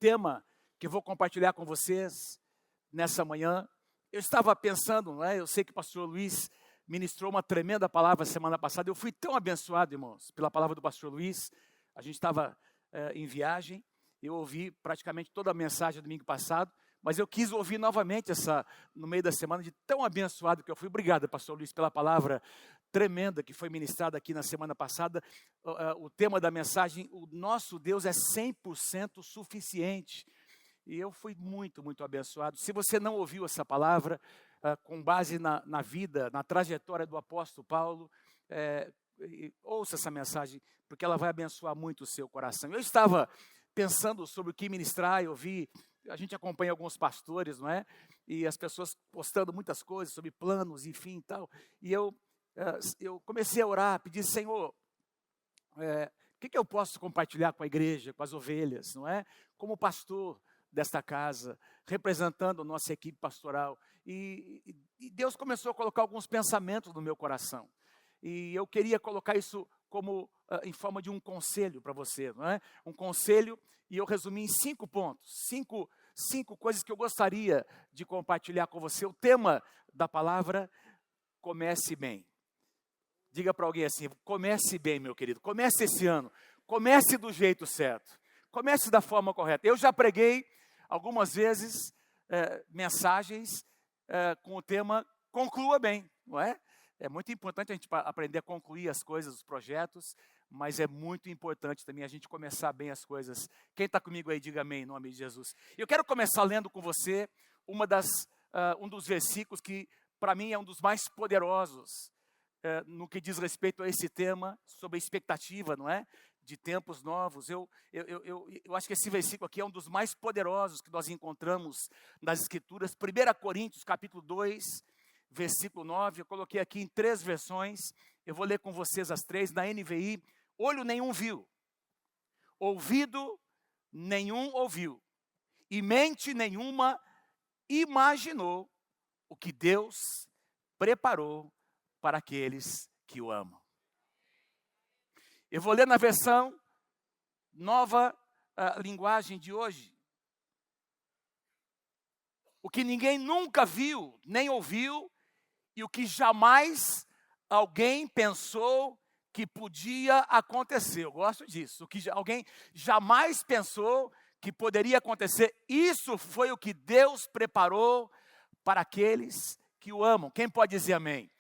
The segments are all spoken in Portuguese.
tema que eu vou compartilhar com vocês nessa manhã. Eu estava pensando, não é? Eu sei que o pastor Luiz ministrou uma tremenda palavra semana passada. Eu fui tão abençoado, irmãos, pela palavra do pastor Luiz. A gente estava em viagem, eu ouvi praticamente toda a mensagem do domingo passado, mas eu quis ouvir novamente no meio da semana, de tão abençoado que eu fui. Obrigado, pastor Luiz, pela palavra tremenda que foi ministrada aqui na semana passada. O tema da mensagem, o nosso Deus é 100% suficiente. E eu fui muito, muito abençoado. Se você não ouviu essa palavra, com base na vida, na trajetória do apóstolo Paulo, ouça essa mensagem, porque ela vai abençoar muito o seu coração. Eu estava pensando sobre o que ministrar, eu vi, a gente acompanha alguns pastores, não é? E as pessoas postando muitas coisas sobre planos, enfim e tal. E eu comecei a orar, pedir, Senhor, o que eu posso compartilhar com a igreja, com as ovelhas, não é? Como pastor desta casa, representando a nossa equipe pastoral. E Deus começou a colocar alguns pensamentos no meu coração. E eu queria colocar isso como em forma de um conselho para você, não é? Um conselho, e eu resumi em 5 pontos, cinco coisas que eu gostaria de compartilhar com você. O tema da palavra, comece bem. Diga para alguém assim, comece bem, meu querido, comece esse ano, comece do jeito certo, comece da forma correta. Eu já preguei algumas vezes mensagens com o tema conclua bem, não é? É muito importante a gente aprender a concluir as coisas, os projetos, mas é muito importante também a gente começar bem as coisas. Quem está comigo aí, diga amém, em nome de Jesus. Eu quero começar lendo com você um dos versículos que, para mim, é um dos mais poderosos no que diz respeito a esse tema, sobre a expectativa, não é? De tempos novos. Eu acho que esse versículo aqui é um dos mais poderosos que nós encontramos nas Escrituras. 1 Coríntios, capítulo 2, versículo 9. Eu coloquei aqui em 3 versões. Eu vou ler com vocês as 3. Na NVI, olho nenhum viu, ouvido nenhum ouviu, e mente nenhuma imaginou o que Deus preparou para aqueles que o amam. Eu vou ler na versão nova linguagem de hoje. O que ninguém nunca viu, nem ouviu, e o que jamais alguém pensou que podia acontecer. Eu gosto disso. O que alguém jamais pensou que poderia acontecer. Isso foi o que Deus preparou para aqueles que o amam. Quem pode dizer amém?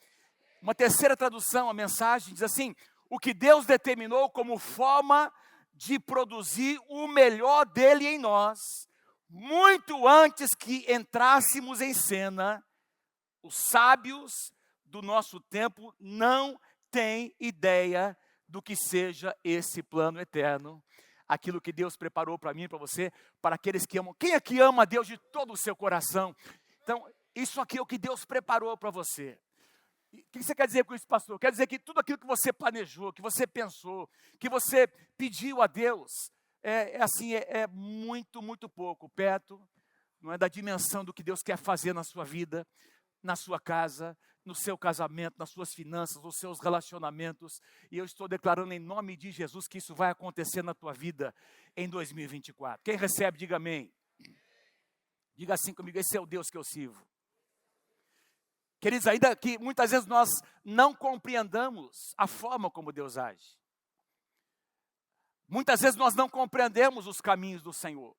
Uma terceira tradução, a mensagem diz assim: o que Deus determinou como forma de produzir o melhor dele em nós, muito antes que entrássemos em cena. Os sábios do nosso tempo não têm ideia do que seja esse plano eterno, aquilo que Deus preparou para mim e para você, para aqueles que amam. Quem aqui ama a Deus de todo o seu coração? Então, isso aqui é o que Deus preparou para você. O que você quer dizer com isso, pastor? Quer dizer que tudo aquilo que você planejou, que você pensou, que você pediu a Deus, é muito, muito pouco, perto, não é, da dimensão do que Deus quer fazer na sua vida, na sua casa, no seu casamento, nas suas finanças, nos seus relacionamentos. E eu estou declarando em nome de Jesus que isso vai acontecer na tua vida em 2024. Quem recebe, diga amém. Diga assim comigo, esse é o Deus que eu sirvo. Queridos, ainda que muitas vezes nós não compreendamos a forma como Deus age. Muitas vezes nós não compreendemos os caminhos do Senhor.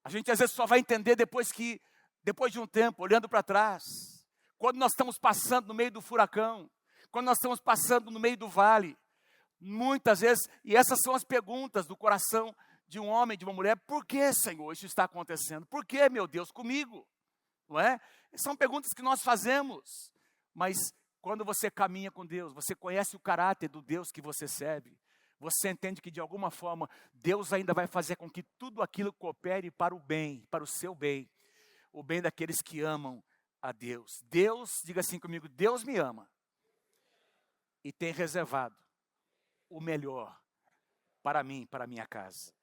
A gente às vezes só vai entender depois de um tempo, olhando para trás. Quando nós estamos passando no meio do furacão, quando nós estamos passando no meio do vale. Muitas vezes, e essas são as perguntas do coração de um homem, de uma mulher: por que, Senhor, isso está acontecendo? Por que, meu Deus, comigo? Não é? São perguntas que nós fazemos, mas quando você caminha com Deus, você conhece o caráter do Deus que você serve, você entende que de alguma forma Deus ainda vai fazer com que tudo aquilo coopere para o bem, para o seu bem, o bem daqueles que amam a Deus. Deus, diga assim comigo, Deus me ama e tem reservado o melhor para mim, para a minha casa.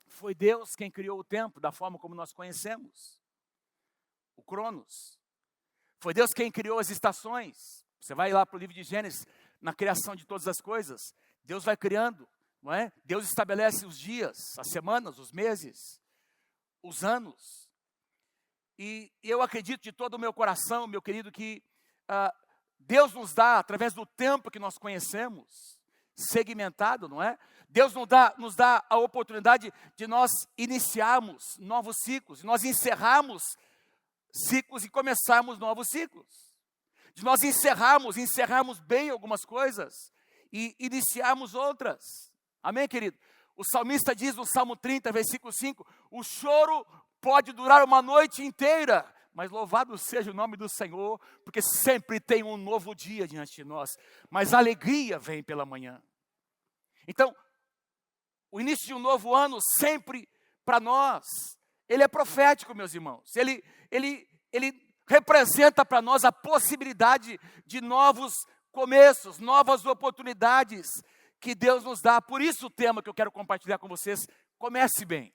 Foi Deus quem criou o tempo da forma como nós conhecemos. O Cronos. Foi Deus quem criou as estações. Você vai lá para o livro de Gênesis, na criação de todas as coisas. Deus vai criando não é? Deus estabelece os dias, as semanas, os meses, os anos. E eu acredito de todo o meu coração, meu querido, que Deus nos dá, através do tempo que nós conhecemos, segmentado, não é? Deus nos dá a oportunidade de nós iniciarmos novos ciclos, de nós encerrarmos ciclos e começarmos novos ciclos. De nós encerrarmos bem algumas coisas e iniciarmos outras. Amém, querido? O salmista diz no Salmo 30, versículo 5, o choro pode durar uma noite inteira, mas louvado seja o nome do Senhor, porque sempre tem um novo dia diante de nós, mas a alegria vem pela manhã. Então, o início de um novo ano sempre para nós, ele é profético, meus irmãos. Ele representa para nós a possibilidade de novos começos, novas oportunidades que Deus nos dá. Por isso o tema que eu quero compartilhar com vocês, comece bem.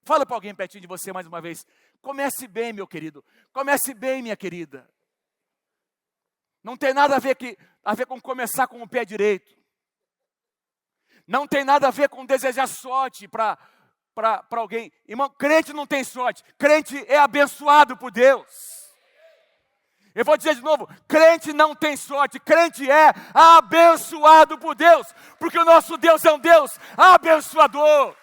Fala para alguém pertinho de você mais uma vez. Comece bem, meu querido. Comece bem, minha querida. Não tem nada a ver com começar com o pé direito. Não tem nada a ver com desejar sorte para alguém. Irmão, crente não tem sorte. Crente é abençoado por Deus. Eu vou dizer de novo, crente não tem sorte, crente é abençoado por Deus, porque o nosso Deus é um Deus abençoador.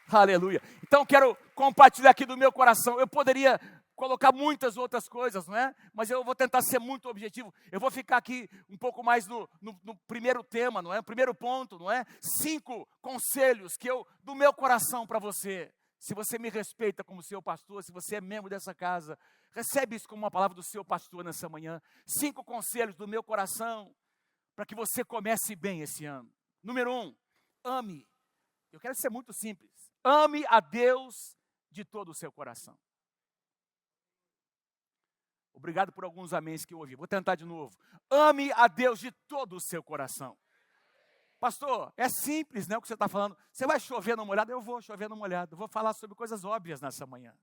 Aleluia. Então quero compartilhar aqui do meu coração. Eu poderia colocar muitas outras coisas, não é? Mas eu vou tentar ser muito objetivo. Eu vou ficar aqui um pouco mais no primeiro tema, não é? O primeiro ponto, não é? 5 conselhos que do meu coração para você. Se você me respeita como seu pastor, se você é membro dessa casa, recebe isso como uma palavra do seu pastor nessa manhã. 5 conselhos do meu coração para que você comece bem esse ano. Número 1, ame. Eu quero ser muito simples. Ame a Deus de todo o seu coração. Obrigado por alguns améns que eu ouvi. Vou tentar de novo. Ame a Deus de todo o seu coração. Pastor, é simples, né, o que você está falando. Você vai chover no molhado? Eu vou chover no molhado. Eu vou falar sobre coisas óbvias nessa manhã.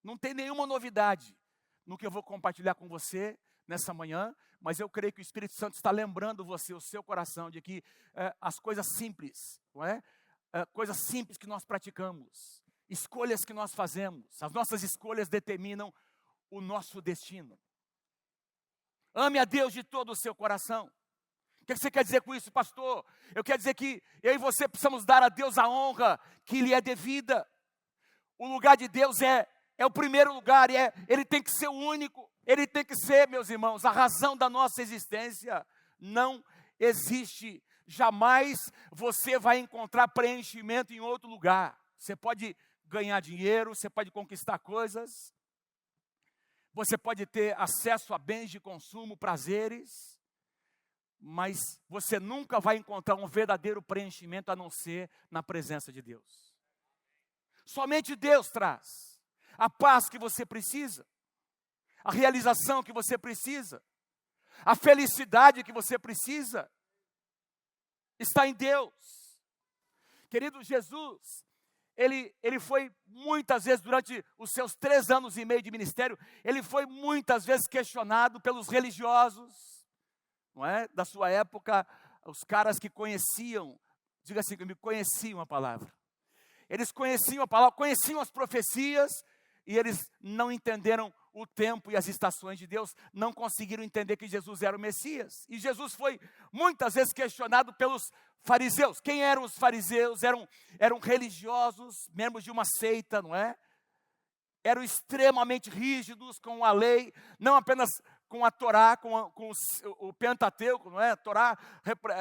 Não tem nenhuma novidade no que eu vou compartilhar com você nessa manhã, mas eu creio que o Espírito Santo está lembrando você, o seu coração, de que as coisas simples, não é? Coisas simples que nós praticamos, escolhas que nós fazemos, as nossas escolhas determinam o nosso destino. Ame a Deus de todo o seu coração. O que você quer dizer com isso, pastor? Eu quero dizer que eu e você precisamos dar a Deus a honra que lhe é devida. O lugar de Deus é o primeiro lugar, e ele tem que ser o único. Ele tem que ser, meus irmãos, a razão da nossa existência. Não existe. Jamais você vai encontrar preenchimento em outro lugar. Você pode ganhar dinheiro, você pode conquistar coisas, você pode ter acesso a bens de consumo, prazeres, mas você nunca vai encontrar um verdadeiro preenchimento a não ser na presença de Deus. Somente Deus traz a paz que você precisa, a realização que você precisa, a felicidade que você precisa. Está em Deus. Querido, Jesus, ele foi muitas vezes, durante os seus 3 anos e meio de ministério, ele foi muitas vezes questionado pelos religiosos, não é? Da sua época, os caras que conheciam, diga assim comigo, conheciam a palavra. Eles conheciam a palavra, conheciam as profecias, e eles não entenderam o tempo e as estações de Deus, não conseguiram entender que Jesus era o Messias. E Jesus foi muitas vezes questionado pelos fariseus. Quem eram os fariseus? Eram religiosos, membros de uma seita, não é? Eram extremamente rígidos com a lei, não apenas com a Torá, com o Pentateuco, não é? A Torá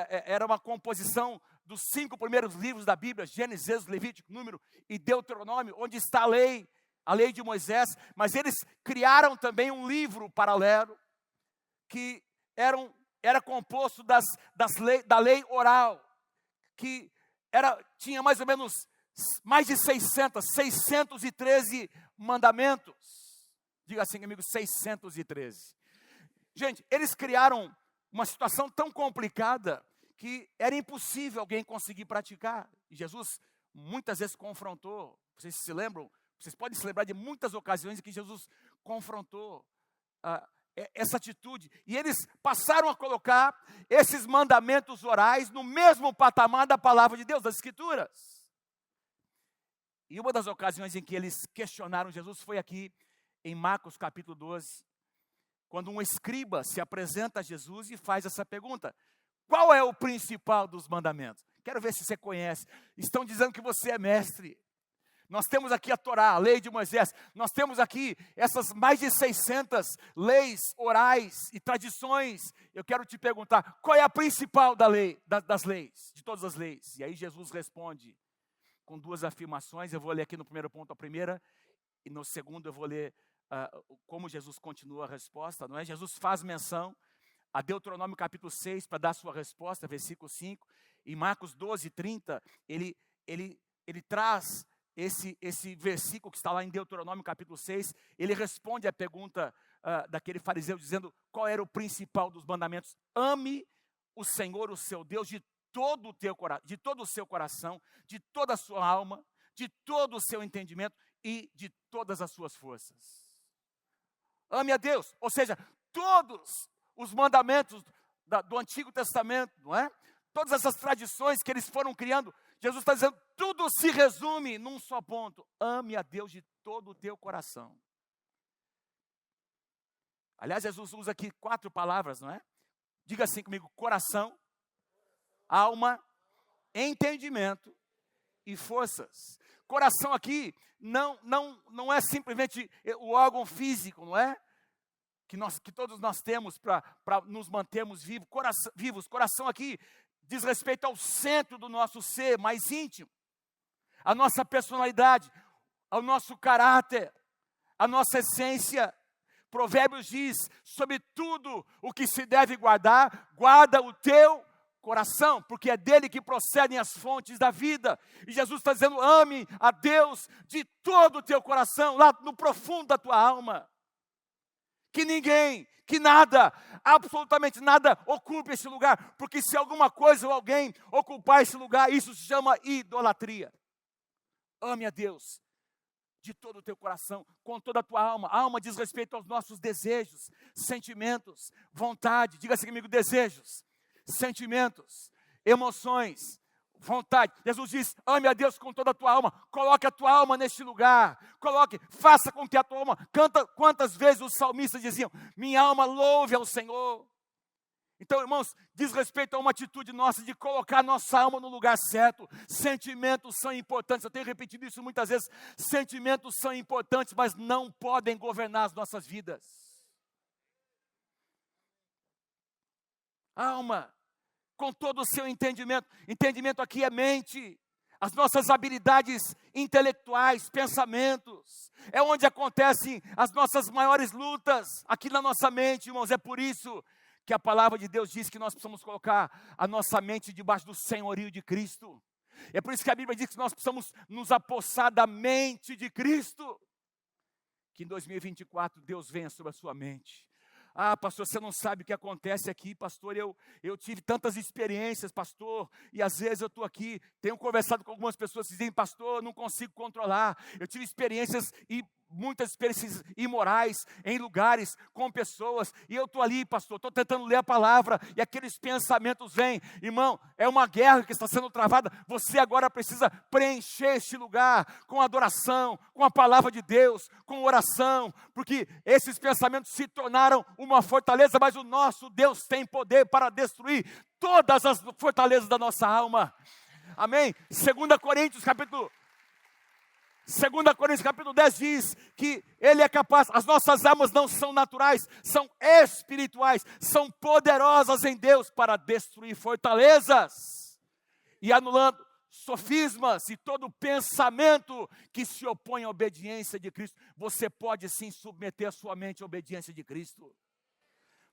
era uma composição dos 5 primeiros livros da Bíblia, Gênesis, Êxodo, Levítico, Número e Deuteronômio, onde está a lei de Moisés, mas eles criaram também um livro paralelo, que era composto da lei oral, que tinha mais ou menos mais de 613 mandamentos. Diga assim comigo, 613. Gente, eles criaram uma situação tão complicada que era impossível alguém conseguir praticar. E Jesus muitas vezes confrontou. Vocês se lembram? Vocês podem se lembrar de muitas ocasiões em que Jesus confrontou essa atitude. E eles passaram a colocar esses mandamentos orais no mesmo patamar da palavra de Deus, das Escrituras. E uma das ocasiões em que eles questionaram Jesus foi aqui em Marcos capítulo 12, quando um escriba se apresenta a Jesus e faz essa pergunta: qual é o principal dos mandamentos? Quero ver se você conhece. Estão dizendo que você é mestre. Nós temos aqui a Torá, a lei de Moisés. Nós temos aqui essas mais de 600 leis orais e tradições. Eu quero te perguntar, qual é a principal das leis, de todas as leis? E aí Jesus responde com duas afirmações. Eu vou ler aqui no primeiro ponto a primeira, e no segundo eu vou ler como Jesus continua a resposta. Não é? Jesus faz menção a Deuteronômio capítulo 6 para dar sua resposta, versículo 5. Em Marcos 12, 30, ele traz esse versículo que está lá em Deuteronômio capítulo 6, ele responde à pergunta daquele fariseu, dizendo qual era o principal dos mandamentos: ame o Senhor, o seu Deus, de todo o seu coração, de toda a sua alma, de todo o seu entendimento e de todas as suas forças. Ame a Deus, ou seja, todos os mandamentos do Antigo Testamento, não é? Todas essas tradições que eles foram criando, Jesus está dizendo, tudo se resume num só ponto: ame a Deus de todo o teu coração. Aliás, Jesus usa aqui 4 palavras, não é? Diga assim comigo: coração, alma, entendimento e forças. Coração aqui não é simplesmente o órgão físico, não é? Que todos nós temos para nos mantermos vivos. Coração aqui diz respeito ao centro do nosso ser, mais íntimo, a nossa personalidade, ao nosso caráter, a nossa essência. Provérbios diz, sobre tudo o que se deve guardar, guarda o teu coração, porque é dele que procedem as fontes da vida. E Jesus está dizendo, ame a Deus de todo o teu coração, lá no profundo da tua alma. Que ninguém, que nada, absolutamente nada ocupe esse lugar, porque se alguma coisa ou alguém ocupar esse lugar, isso se chama idolatria. Ame a Deus de todo o teu coração, com toda a tua alma. A alma diz respeito aos nossos desejos, sentimentos, vontade. Diga assim comigo: desejos, sentimentos, emoções, vontade. Jesus diz, ame a Deus com toda a tua alma. Coloque a tua alma neste lugar. Faça com que a tua alma canta. Quantas vezes os salmistas diziam, minha alma louve ao Senhor. Então, irmãos, diz respeito a uma atitude nossa de colocar nossa alma no lugar certo. Sentimentos são importantes. Eu tenho repetido isso muitas vezes. Sentimentos são importantes, mas não podem governar as nossas vidas. Alma, com todo o seu entendimento. Entendimento aqui é mente, as nossas habilidades intelectuais, pensamentos. É onde acontecem as nossas maiores lutas, aqui na nossa mente, irmãos. É por isso que a palavra de Deus diz que nós precisamos colocar a nossa mente debaixo do senhorio de Cristo. É por isso que a Bíblia diz que nós precisamos nos apossar da mente de Cristo. Que em 2024 Deus venha sobre a sua mente. Ah, pastor, você não sabe o que acontece aqui, pastor, eu tive tantas experiências, pastor, e às vezes eu estou aqui, tenho conversado com algumas pessoas que dizem, pastor, eu não consigo controlar, eu tive experiências muitas experiências imorais em lugares, com pessoas, e eu estou ali, pastor, estou tentando ler a palavra, e aqueles pensamentos vêm. Irmão, é uma guerra que está sendo travada. Você agora precisa preencher este lugar com adoração, com a palavra de Deus, com oração, porque esses pensamentos se tornaram uma fortaleza, mas o nosso Deus tem poder para destruir todas as fortalezas da nossa alma. Amém? 2 Coríntios capítulo 10 diz que Ele é capaz, as nossas almas não são naturais, são espirituais, são poderosas em Deus para destruir fortalezas e anulando sofismas e todo pensamento que se opõe à obediência de Cristo. Você pode sim submeter a sua mente à obediência de Cristo.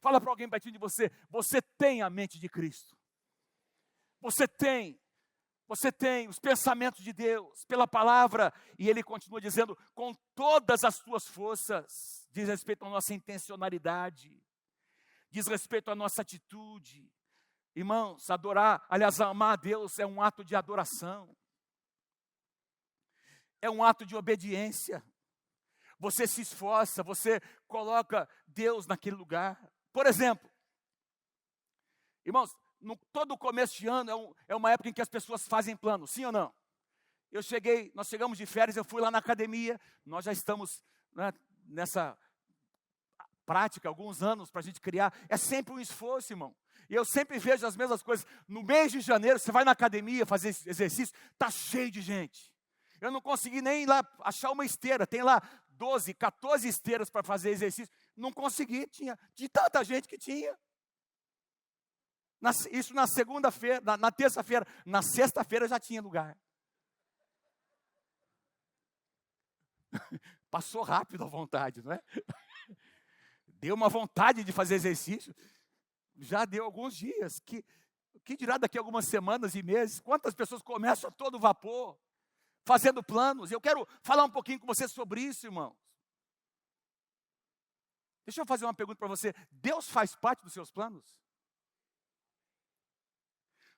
Fala para alguém pertinho de você, você tem a mente de Cristo. Você tem os pensamentos de Deus, pela palavra, e Ele continua dizendo, com todas as tuas forças, diz respeito à nossa intencionalidade, diz respeito à nossa atitude. Irmãos, amar a Deus é um ato de adoração, é um ato de obediência. você se esforça, você coloca Deus naquele lugar. Por exemplo, irmãos, todo começo de ano é uma época em que as pessoas fazem planos, sim ou não? Nós chegamos de férias, eu fui lá na academia, nós já estamos, né, nessa prática há alguns anos para a gente criar, é sempre um esforço, irmão. E eu sempre vejo as mesmas coisas. No mês de janeiro, você vai na academia fazer exercício, está cheio de gente. Eu não consegui nem ir lá achar uma esteira, tem lá 12, 14 esteiras para fazer exercício. Não consegui, tinha de tanta gente que tinha. Isso na segunda-feira, na terça-feira. Na sexta-feira já tinha lugar. Passou rápido a vontade, não é? Deu uma vontade de fazer exercício. Já deu alguns dias. Que dirá daqui a algumas semanas e meses? Quantas pessoas começam a todo vapor, fazendo planos? Eu quero falar um pouquinho com você sobre isso, irmãos. Deixa eu fazer uma pergunta para você. Deus faz parte dos seus planos?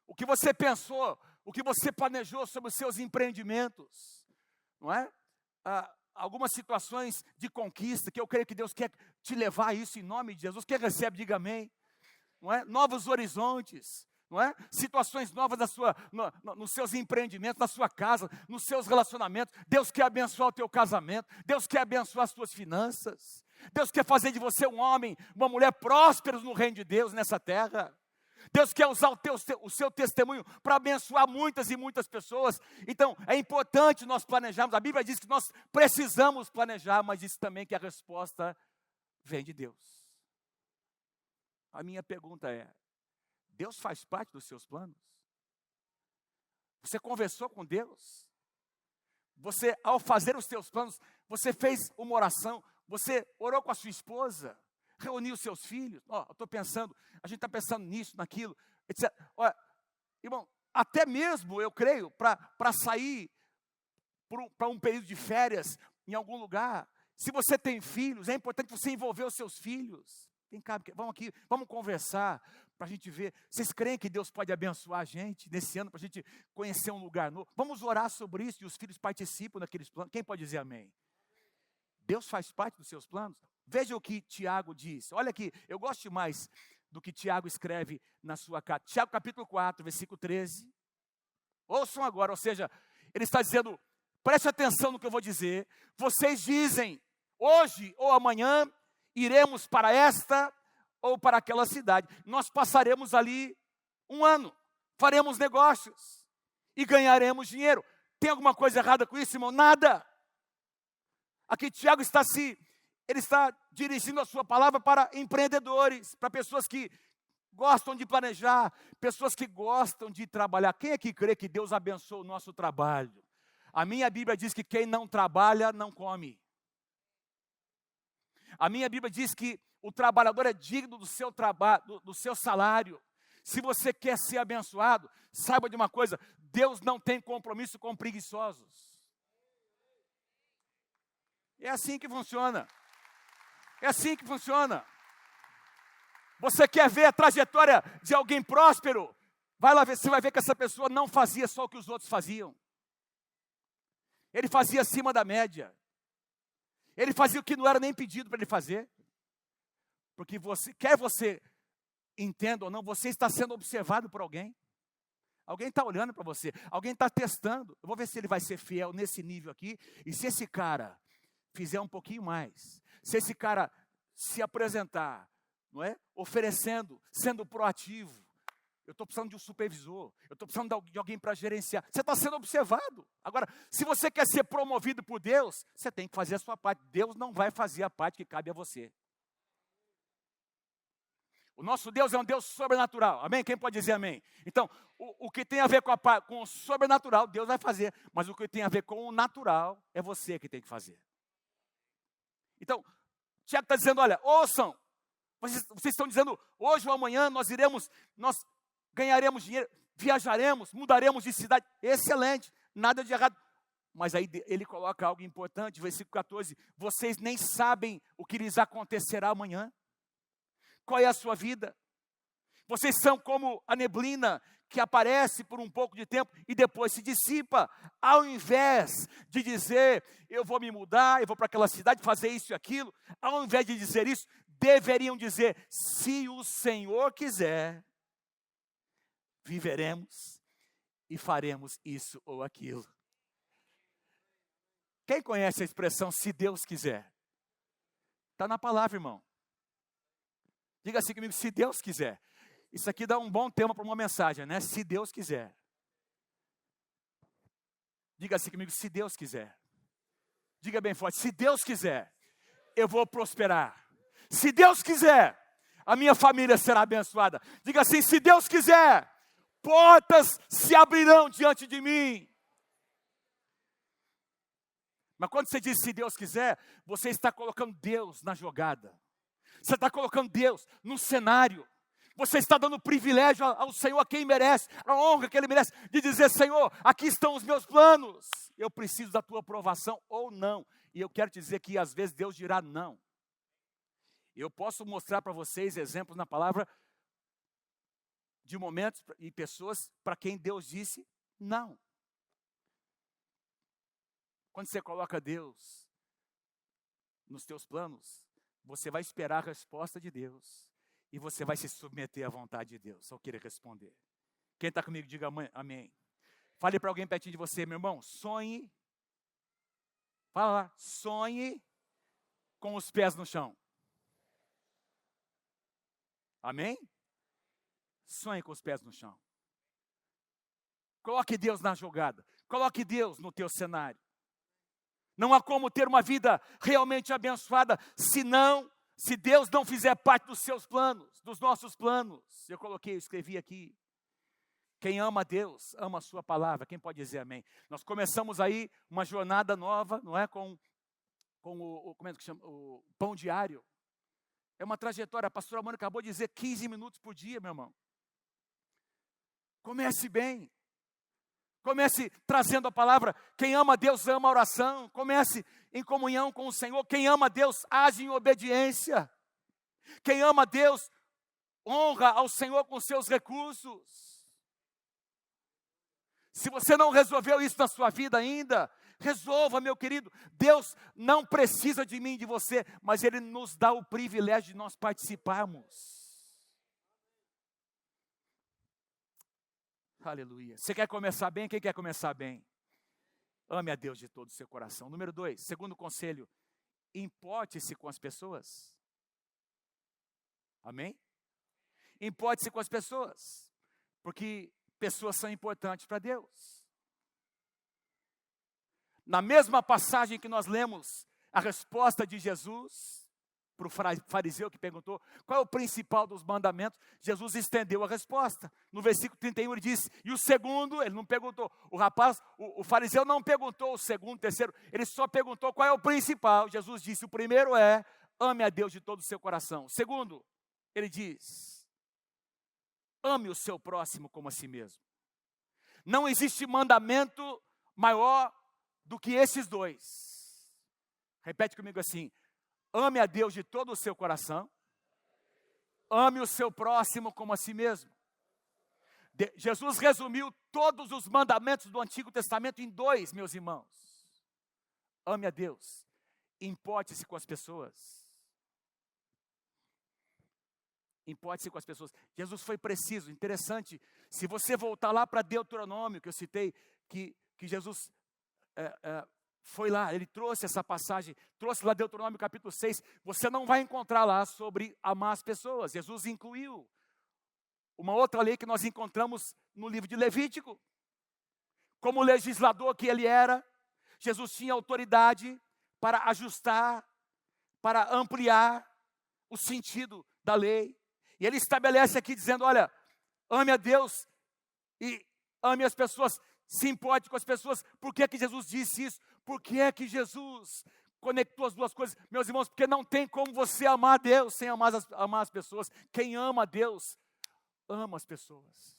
O que você pensou, o que você planejou sobre os seus empreendimentos, não é? Algumas situações de conquista, que eu creio que Deus quer te levar a isso em nome de Jesus. Quem recebe, diga amém. Não é? Novos horizontes, não é? Situações novas nos seus empreendimentos, na sua casa, nos seus relacionamentos. Deus quer abençoar o teu casamento, Deus quer abençoar as tuas finanças. Deus quer fazer de você um homem, uma mulher prósperos no reino de Deus, nessa terra. Deus quer usar o seu testemunho para abençoar muitas e muitas pessoas. Então, é importante nós planejarmos. A Bíblia diz que nós precisamos planejar, mas diz também que a resposta vem de Deus. A minha pergunta é: Deus faz parte dos seus planos? Você conversou com Deus? Você, ao fazer os teus planos, você fez uma oração? Você orou com a sua esposa? Reuniu os seus filhos? Eu estou pensando, a gente está pensando nisso, naquilo, etc. Olha, irmão, até mesmo, eu creio, para sair para um período de férias em algum lugar, se você tem filhos, é importante você envolver os seus filhos. Vem cá, vamos aqui, vamos conversar, para a gente ver. Vocês creem que Deus pode abençoar a gente nesse ano, para a gente conhecer um lugar novo? Vamos orar sobre isso, e os filhos participam daqueles planos. Quem pode dizer amém? Deus faz parte dos seus planos? Veja o que Tiago diz. Olha aqui, eu gosto demais do que Tiago escreve na sua carta. Tiago capítulo 4, versículo 13. Ouçam agora, ou seja, ele está dizendo, preste atenção no que eu vou dizer. Vocês dizem, hoje ou amanhã, iremos para esta ou para aquela cidade. Nós passaremos ali um ano, faremos negócios e ganharemos dinheiro. Tem alguma coisa errada com isso, irmão? Nada. Aqui Tiago ele está dirigindo a sua palavra para empreendedores, para pessoas que gostam de planejar, pessoas que gostam de trabalhar. Quem é que crê que Deus abençoa o nosso trabalho? A minha Bíblia diz que quem não trabalha, não come. A minha Bíblia diz que o trabalhador é digno do seu trabalho, do seu salário. Se você quer ser abençoado, saiba de uma coisa, Deus não tem compromisso com preguiçosos. É assim que funciona. É assim que funciona. Você quer ver a trajetória de alguém próspero? Vai lá ver, você vai ver que essa pessoa não fazia só o que os outros faziam. Ele fazia acima da média. Ele fazia o que não era nem pedido para ele fazer. Porque quer você entenda ou não, você está sendo observado por alguém. Alguém está olhando para você. Alguém está testando. Eu vou ver se ele vai ser fiel nesse nível aqui. E se esse cara fizer um pouquinho mais, se esse cara se apresentar, não é? Oferecendo, sendo proativo, eu estou precisando de um supervisor, eu estou precisando de alguém para gerenciar. Você está sendo observado. Agora, se você quer ser promovido por Deus, você tem que fazer a sua parte. Deus não vai fazer a parte que cabe a você. O nosso Deus é um Deus sobrenatural, amém? Quem pode dizer amém? Então, o que tem a ver com o sobrenatural, Deus vai fazer. Mas o que tem a ver com o natural, é você que tem que fazer. Então, Tiago está dizendo, olha, ouçam, vocês estão dizendo, hoje ou amanhã nós ganharemos dinheiro, viajaremos, mudaremos de cidade. Excelente, nada de errado. Mas aí ele coloca algo importante, versículo 14, vocês nem sabem o que lhes acontecerá amanhã. Qual é a sua vida? Vocês são como a neblina que aparece por um pouco de tempo e depois se dissipa. Ao invés de dizer, eu vou me mudar, eu vou para aquela cidade fazer isso e aquilo, ao invés de dizer isso, deveriam dizer, se o Senhor quiser, viveremos e faremos isso ou aquilo. Quem conhece a expressão, se Deus quiser? Está na palavra, irmão. Diga assim comigo, se Deus quiser. Isso aqui dá um bom tema para uma mensagem, né? Se Deus quiser. Diga assim comigo, se Deus quiser. Diga bem forte, se Deus quiser, eu vou prosperar. Se Deus quiser, a minha família será abençoada. Diga assim, se Deus quiser, portas se abrirão diante de mim. Mas quando você diz se Deus quiser, você está colocando Deus na jogada. Você está colocando Deus no cenário. Você está dando privilégio ao Senhor, a quem merece, a honra que Ele merece, de dizer, Senhor, aqui estão os meus planos. Eu preciso da tua aprovação ou não. E eu quero te dizer que às vezes Deus dirá não. Eu posso mostrar para vocês exemplos na palavra de momentos e pessoas para quem Deus disse não. Quando você coloca Deus nos teus planos, você vai esperar a resposta de Deus. E você vai se submeter à vontade de Deus, ao querer responder. Quem está comigo, diga amém. Fale para alguém pertinho de você, meu irmão, sonhe. Fala lá, sonhe com os pés no chão. Amém? Sonhe com os pés no chão. Coloque Deus na jogada. Coloque Deus no teu cenário. Não há como ter uma vida realmente abençoada se Deus não fizer parte dos seus planos, dos nossos planos. Eu escrevi aqui. Quem ama a Deus, ama a sua palavra. Quem pode dizer amém? Nós começamos aí uma jornada nova, não é? Com como é que chama? O pão diário. É uma trajetória. A pastora Mônica acabou de dizer 15 minutos por dia, meu irmão. Comece bem. Comece trazendo a palavra. Quem ama a Deus ama a oração. Comece em comunhão com o Senhor. Quem ama a Deus age em obediência. Quem ama a Deus honra ao Senhor com seus recursos. Se você não resolveu isso na sua vida ainda, resolva, meu querido. Deus não precisa de mim, de você, mas Ele nos dá o privilégio de nós participarmos. Aleluia. Você quer começar bem? Quem quer começar bem? Ame a Deus de todo o seu coração. Número 2, segundo conselho, importe-se com as pessoas. Amém? Importe-se com as pessoas, porque pessoas são importantes para Deus. Na mesma passagem que nós lemos a resposta de Jesus para o fariseu que perguntou qual é o principal dos mandamentos, Jesus estendeu a resposta. No versículo 31 ele disse, e o segundo, ele não perguntou, o fariseu não perguntou o segundo, o terceiro, ele só perguntou qual é o principal. Jesus disse, o primeiro é, ame a Deus de todo o seu coração. O segundo, ele diz, ame o seu próximo como a si mesmo. Não existe mandamento maior do que esses dois. Repete comigo assim, ame a Deus de todo o seu coração, ame o seu próximo como a si mesmo. Jesus resumiu todos os mandamentos do Antigo Testamento em 2, meus irmãos. Ame a Deus, importe-se com as pessoas. Importe-se com as pessoas. Jesus foi preciso, interessante. Se você voltar lá para Deuteronômio, que eu citei, que Jesus foi lá, ele trouxe essa passagem, trouxe lá Deuteronômio capítulo 6, você não vai encontrar lá sobre amar as pessoas. Jesus incluiu uma outra lei que nós encontramos no livro de Levítico. Como legislador que ele era, Jesus tinha autoridade para ajustar, para ampliar o sentido da lei. E ele estabelece aqui dizendo, olha, ame a Deus e ame as pessoas, se importe com as pessoas. Por que que Jesus disse isso? Por que é que Jesus conectou as duas coisas? Meus irmãos, porque não tem como você amar a Deus sem amar as pessoas. Quem ama a Deus, ama as pessoas.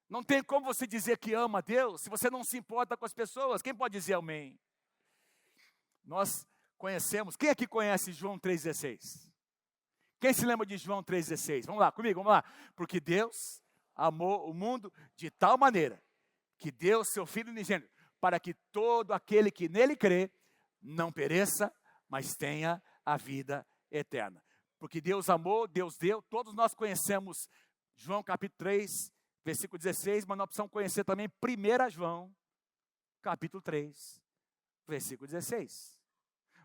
Não tem como você dizer que ama a Deus se você não se importa com as pessoas. Quem pode dizer amém? Nós conhecemos, quem aqui conhece João 3,16? Quem se lembra de João 3,16? Vamos lá, comigo, vamos lá. Porque Deus amou o mundo de tal maneira que deu seu Filho unigênito, para que todo aquele que nele crê não pereça, mas tenha a vida eterna. Porque Deus amou, Deus deu, todos nós conhecemos João capítulo 3, versículo 16, mas nós precisamos conhecer também 1 João capítulo 3, versículo 16.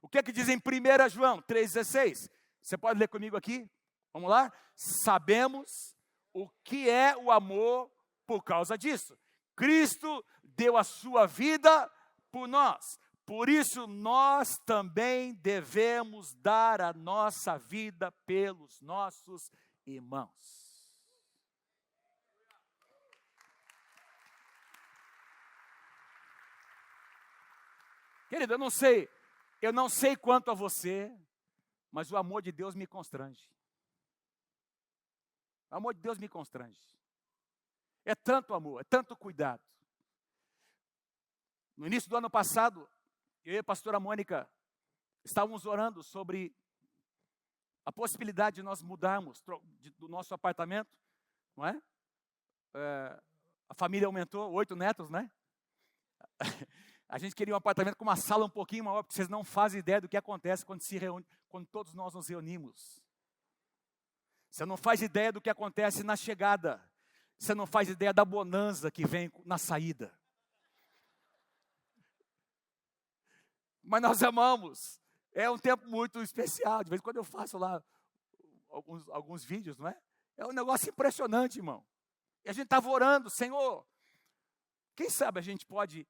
O que é que diz em 1 João 3,16? Você pode ler comigo aqui? Vamos lá? Sabemos o que é o amor por causa disso. Cristo deu a sua vida por nós. Por isso, nós também devemos dar a nossa vida pelos nossos irmãos. Querido, eu não sei quanto a você, mas o amor de Deus me constrange. O amor de Deus me constrange. É tanto amor, é tanto cuidado. No início do ano passado, eu e a pastora Mônica estávamos orando sobre a possibilidade de nós mudarmos do nosso apartamento, não é? A família aumentou, 8 netos, né? A gente queria um apartamento com uma sala um pouquinho maior, porque vocês não fazem ideia do que acontece quando todos nós nos reunimos. Você não faz ideia do que acontece na chegada. Você não faz ideia da bonança que vem na saída. Mas nós amamos. É um tempo muito especial. De vez em quando eu faço lá alguns vídeos, não é? É um negócio impressionante, irmão. E a gente estava orando, Senhor, quem sabe a gente pode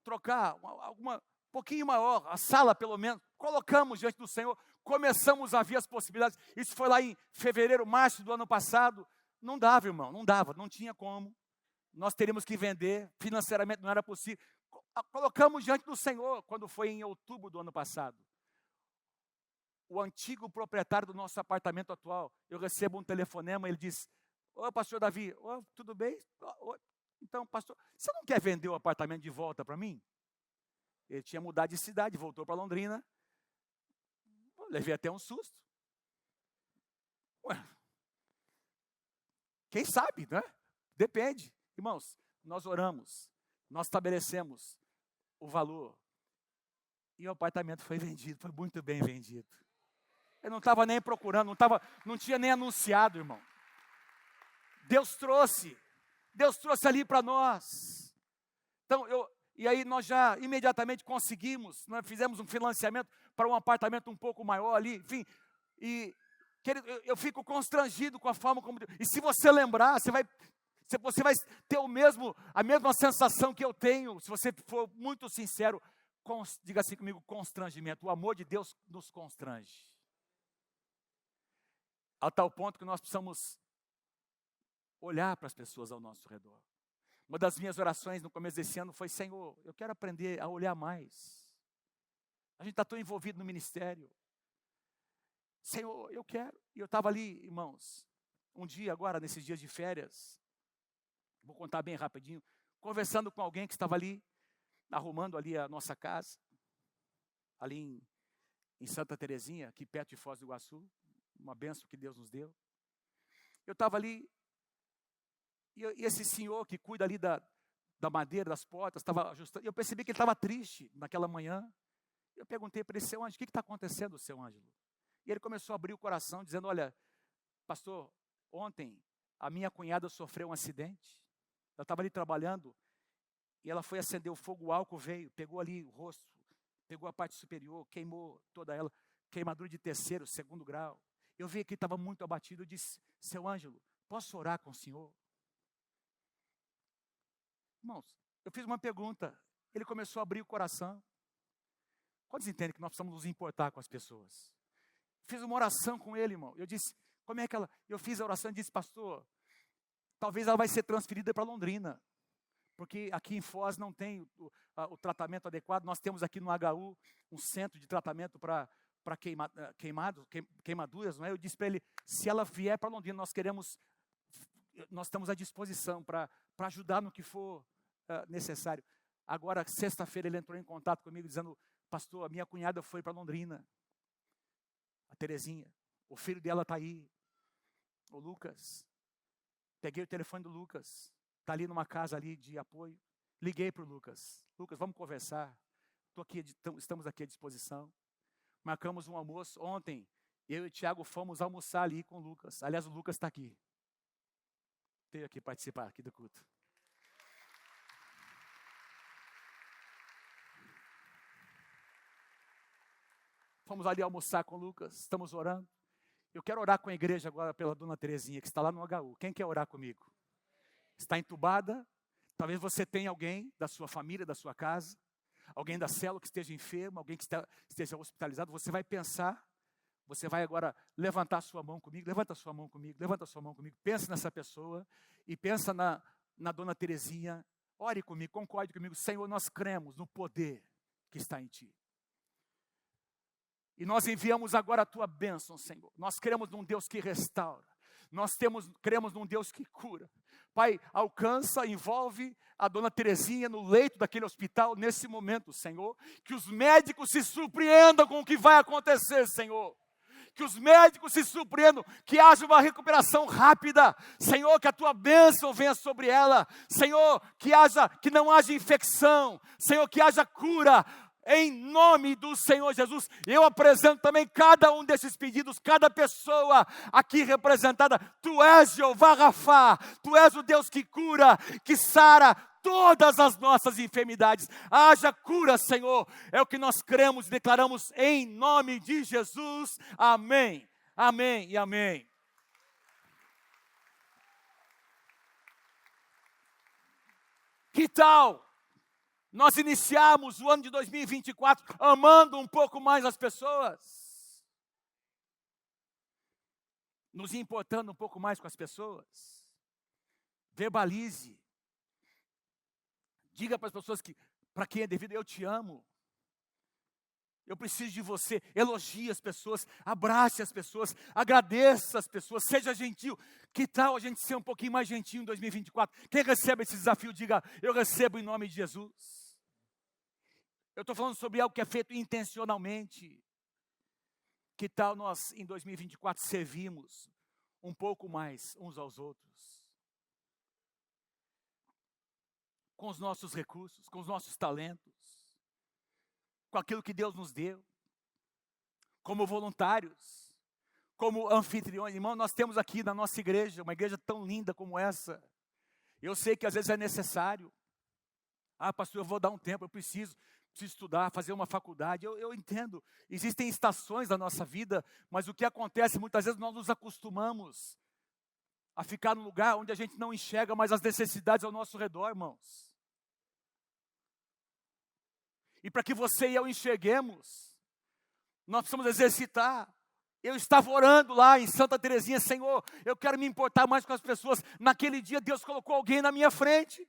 trocar alguma pouquinho maior, a sala pelo menos. Colocamos diante do Senhor, começamos a ver as possibilidades. Isso foi lá em fevereiro, março do ano passado. Não dava, irmão, não dava, não tinha como. Nós teríamos que vender, financeiramente não era possível. Colocamos diante do Senhor, quando foi em outubro do ano passado. O antigo proprietário do nosso apartamento atual, eu recebo um telefonema, ele diz, ô pastor Davi, tudo bem? Então, pastor, você não quer vender o apartamento de volta para mim? Ele tinha mudado de cidade, voltou para Londrina. Levei até um susto. Ué, quem sabe, né? Depende. Irmãos, nós oramos, nós estabelecemos o valor. E o apartamento foi vendido, foi muito bem vendido. Eu não estava nem procurando, não tinha nem anunciado, irmão. Deus trouxe ali para nós. Então, e aí nós já imediatamente conseguimos, nós fizemos um financiamento para um apartamento um pouco maior ali, enfim. E eu fico constrangido com a forma como Deus. E se você lembrar, você vai ter a mesma sensação que eu tenho, se você for muito sincero, diga assim comigo, constrangimento. O amor de Deus nos constrange. A tal ponto que nós precisamos olhar para as pessoas ao nosso redor. Uma das minhas orações no começo desse ano foi, Senhor, eu quero aprender a olhar mais. A gente está tão envolvido no ministério. Senhor, eu quero. E eu estava ali, irmãos, um dia agora, nesses dias de férias, vou contar bem rapidinho, conversando com alguém que estava ali, arrumando ali a nossa casa, ali em Santa Terezinha, aqui perto de Foz do Iguaçu, uma bênção que Deus nos deu. Eu estava ali, e esse senhor que cuida ali da madeira, das portas, estava ajustando, e eu percebi que ele estava triste naquela manhã. Eu perguntei para ele, seu Ângelo, o que está acontecendo, seu Ângelo? E ele começou a abrir o coração, dizendo, olha, pastor, ontem a minha cunhada sofreu um acidente, ela estava ali trabalhando, e ela foi acender o fogo, o álcool veio, pegou ali o rosto, pegou a parte superior, queimou toda ela, queimadura de 3º, 2º grau. Eu vi que ele estava muito abatido, eu disse, seu Ângelo, posso orar com o senhor? Irmãos, eu fiz uma pergunta, ele começou a abrir o coração. Quantos entendem que nós precisamos nos importar com as pessoas? Fiz uma oração com ele, irmão. Eu disse, como é que ela... Eu fiz a oração e disse, pastor, talvez ela vai ser transferida para Londrina. Porque aqui em Foz não tem o tratamento adequado. Nós temos aqui no HU um centro de tratamento para queimaduras. Não é? Eu disse para ele, se ela vier para Londrina, nós estamos à disposição para ajudar no que for necessário. Agora, sexta-feira, ele entrou em contato comigo dizendo, pastor, a minha cunhada foi para Londrina, a Terezinha. O filho dela está aí, o Lucas. Peguei o telefone do Lucas, está ali numa casa ali de apoio. Liguei para o Lucas. Lucas, vamos conversar. Estamos aqui à disposição. Marcamos um almoço. Ontem, eu e o Tiago fomos almoçar ali com o Lucas. Aliás, o Lucas está aqui. Veio aqui participar aqui do culto. Fomos ali almoçar com o Lucas. Estamos orando. Eu quero orar com a igreja agora pela dona Terezinha, que está lá no HU. Quem quer orar comigo? Está entubada. Talvez você tenha alguém da sua família, da sua casa, alguém da célula que esteja enfermo, alguém que esteja hospitalizado. Você vai pensar, você vai agora levantar sua mão comigo, levanta sua mão comigo, pense nessa pessoa e pensa na dona Terezinha. Ore comigo, concorde comigo. Senhor, nós cremos no poder que está em Ti. E nós enviamos agora a Tua bênção, Senhor. Nós cremos num Deus que restaura. Cremos num Deus que cura. Pai, alcança, envolve a dona Terezinha no leito daquele hospital nesse momento, Senhor. Que os médicos se surpreendam com o que vai acontecer, Senhor. Que os médicos se surpreendam, que haja uma recuperação rápida. Senhor, que a Tua bênção venha sobre ela. Senhor, que não haja infecção. Senhor, que haja cura. Em nome do Senhor Jesus, eu apresento também cada um desses pedidos, cada pessoa aqui representada. Tu és Jeová Rafá, Tu és o Deus que cura, que sara todas as nossas enfermidades. Haja cura, Senhor, é o que nós cremos e declaramos em nome de Jesus. Amém, amém e amém. Que tal nós iniciamos o ano de 2024 amando um pouco mais as pessoas? Nos importando um pouco mais com as pessoas? Verbalize. Diga para as pessoas que, para quem é devido, eu te amo. Eu preciso de você. Elogie as pessoas, abrace as pessoas, agradeça as pessoas, seja gentil. Que tal a gente ser um pouquinho mais gentil em 2024? Quem recebe esse desafio, diga, eu recebo em nome de Jesus. Eu estou falando sobre algo que é feito intencionalmente. Que tal nós, em 2024, servirmos um pouco mais uns aos outros? Com os nossos recursos, com os nossos talentos, com aquilo que Deus nos deu, como voluntários, como anfitriões. Irmão, nós temos aqui na nossa igreja, uma igreja tão linda como essa. Eu sei que às vezes é necessário. Ah, pastor, eu vou dar um tempo, eu preciso estudar, fazer uma faculdade. Eu entendo, existem estações da nossa vida, mas o que acontece, muitas vezes nós nos acostumamos a ficar num lugar onde a gente não enxerga mais as necessidades ao nosso redor, irmãos. E para que você e eu enxerguemos, nós precisamos exercitar. Eu estava orando lá em Santa Terezinha, Senhor, eu quero me importar mais com as pessoas. Naquele dia Deus colocou alguém na minha frente.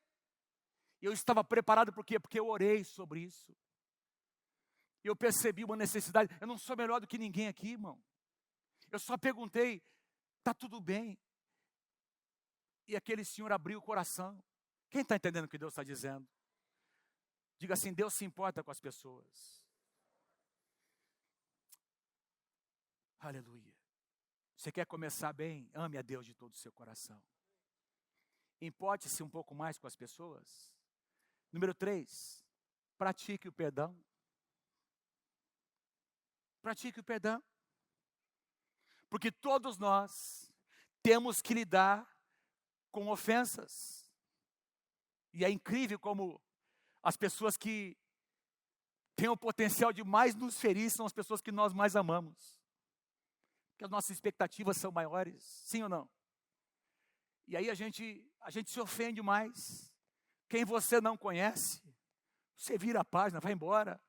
Eu estava preparado por quê? Porque eu orei sobre isso. Eu percebi uma necessidade. Eu não sou melhor do que ninguém aqui, irmão. Eu só perguntei, está tudo bem? E aquele senhor abriu o coração. Quem está entendendo o que Deus está dizendo? Diga assim, Deus se importa com as pessoas. Aleluia. Você quer começar bem? Ame a Deus de todo o seu coração. Importe-se um pouco mais com as pessoas. Número 3, pratique o perdão. Pratique o perdão. Porque todos nós temos que lidar com ofensas. E é incrível como as pessoas que têm o potencial de mais nos ferir são as pessoas que nós mais amamos. Porque as nossas expectativas são maiores, sim ou não? E aí a gente se ofende mais. Quem você não conhece, você vira a página, vai embora.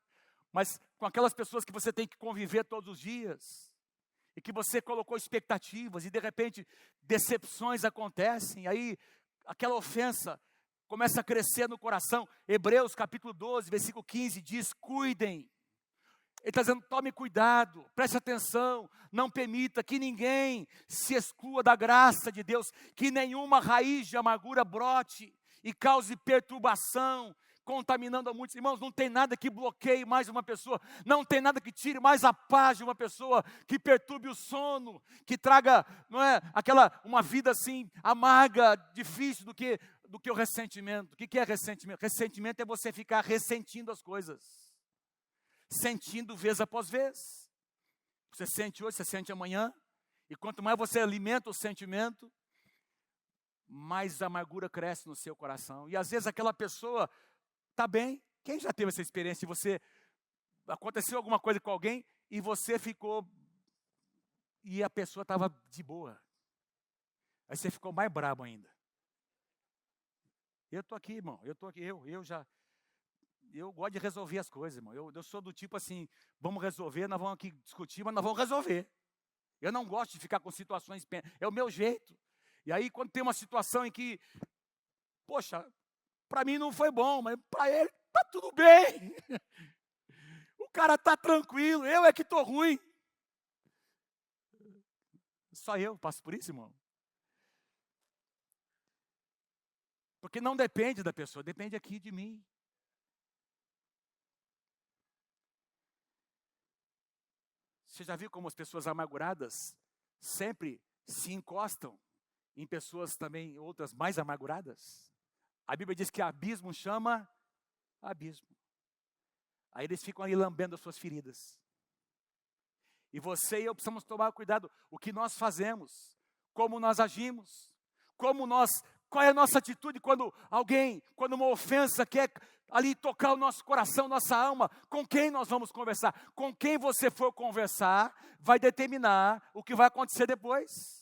Mas com aquelas pessoas que você tem que conviver todos os dias, e que você colocou expectativas, e de repente decepções acontecem, aí aquela ofensa começa a crescer no coração. Hebreus capítulo 12, versículo 15 diz, cuidem. Ele está dizendo, tome cuidado, preste atenção, não permita que ninguém se exclua da graça de Deus, que nenhuma raiz de amargura brote e cause perturbação, contaminando a muitos. Irmãos, não tem nada que bloqueie mais uma pessoa, não tem nada que tire mais a paz de uma pessoa, que perturbe o sono, que traga, não é, uma vida assim, amarga, difícil, do que o ressentimento. O que é ressentimento? Ressentimento é você ficar ressentindo as coisas, sentindo vez após vez. Você sente hoje, você sente amanhã, e quanto mais você alimenta o sentimento, mais a amargura cresce no seu coração. E às vezes aquela pessoa está bem. Quem já teve essa experiência? Aconteceu alguma coisa com alguém e você ficou, e a pessoa estava de boa. Aí você ficou mais brabo ainda. Eu estou aqui, irmão, eu gosto de resolver as coisas, irmão. Eu sou do tipo assim, vamos resolver, nós vamos aqui discutir, mas nós vamos resolver. Eu não gosto de ficar com situações, é o meu jeito. E aí, quando tem uma situação em que, poxa, para mim não foi bom, mas para ele está tudo bem. O cara está tranquilo, eu é que estou ruim. Só eu passo por isso, irmão. Porque não depende da pessoa, depende aqui de mim. Você já viu como as pessoas amarguradas sempre se encostam em pessoas também, outras mais amarguradas? A Bíblia diz que abismo chama abismo. Aí eles ficam ali lambendo as suas feridas. E você e eu precisamos tomar cuidado. O que nós fazemos, como nós agimos, qual é a nossa atitude quando uma ofensa quer ali tocar o nosso coração, nossa alma, com quem nós vamos conversar? Com quem você for conversar, vai determinar o que vai acontecer depois.